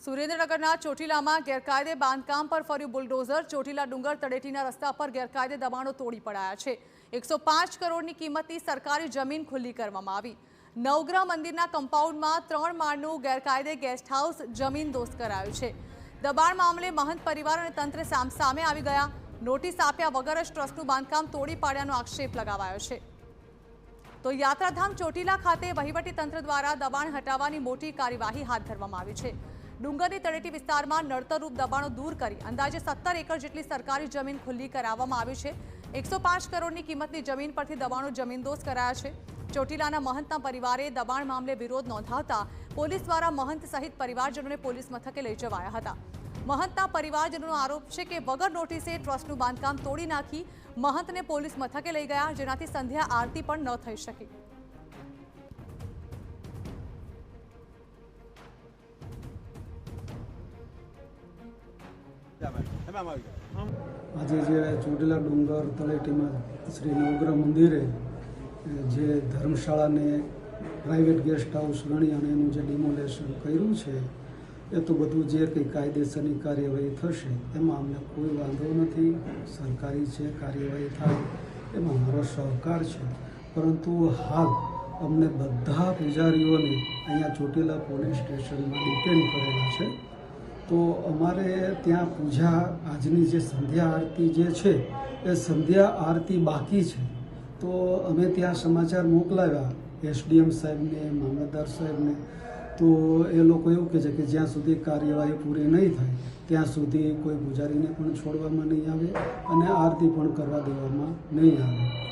સુરેન્દ્રનગરના ચોટીલામાં ગેરકાયદે બાંધકામ પર ફર્યું બુલડોઝર। ચોટીલા ડુંગર તળેટીના રસ્તા પર ગેરકાયદે દબાણો તોડી પડાયા છે। 105 કરોડની કિંમતની સરકારી જમીન ખુલ્લી કરવામાં આવી। નવગ્રહ મંદિરના કમ્પાઉન્ડમાં 3 માળનું ગેરકાયદે ગેસ્ટ હાઉસ જમીનદોસ્ત કરાયું છે। દબાણ મામલે મહંત પરિવાર અને તંત્ર સામે આવી ગયા। નોટિસ આપ્યા વગર જ ટ્રસ્ટનું બાંધકામ તોડી પાડ્યાનો આક્ષેપ લગાવાયો છે। તો યાત્રાધામ ચોટીલા ખાતે વહીવટી તંત્ર દ્વારા દબાણ હટાવવાની મોટી કાર્યવાહી હાથ ધરવામાં આવી છે। ડુંગરની તળેટી વિસ્તારમાં નડતરરૂપ દબાણો દૂર કરી અંદાજે 17 એકર જેટલી સરકારી જમીન ખુલ્લી કરાવવામાં આવી છે। 105 કરોડની કિંમતની જમીન પરથી દબાણો જમીનદોસ્ત કરાયા છે। ચોટીલાના મહંતના પરિવારે દબાણ મામલે વિરોધ નોંધાવતા પોલીસ દ્વારા મહંત સહિત પરિવારજનોને પોલીસ મથકે લઈ જવાયા હતા। મહંતના પરિવારજનોનો આરોપ છે કે વગર નોટિસે ટ્રસ્ટનું બાંધકામ તોડી નાખી મહંતને પોલીસ મથકે લઈ ગયા, જેનાથી સંધ્યા આરતી પણ ન થઈ શકી। આજે જે ચોટીલા ડુંગર તળેટીમાં શ્રી નવગ્રહ મંદિરે જે ધર્મશાળાને પ્રાઇવેટ ગેસ્ટ હાઉસ ગણી અને એનું જે ડિમોલેશન કર્યું છે એ તો બધું જે કંઈ કાયદેસરની કાર્યવાહી થશે એમાં અમને કોઈ વાંધો નથી। સરકારી છે, કાર્યવાહી થાય એમાં મારો સહકાર છે। પરંતુ હાલ અમને બધા પૂજારીઓને અહીંયા ચોટીલા પોલીસ સ્ટેશનમાં ડિટેન કરેલા છે। તો અમારે ત્યાં પૂજા આજની જે સંધ્યા આરતી જે છે એ સંધ્યા આરતી બાકી છે। તો અમે ત્યાં સમાચાર મોકલાવ્યા એસડીએમ સાહેબને, મામલતદાર સાહેબને। તો એ લોકો એવું કહે છે કે જ્યાં સુધી કાર્યવાહી પૂરી નહીં થાય ત્યાં સુધી કોઈ પૂજારીને પણ છોડવામાં નહીં આવે અને આરતી પણ કરવા દેવામાં નહીં આવે।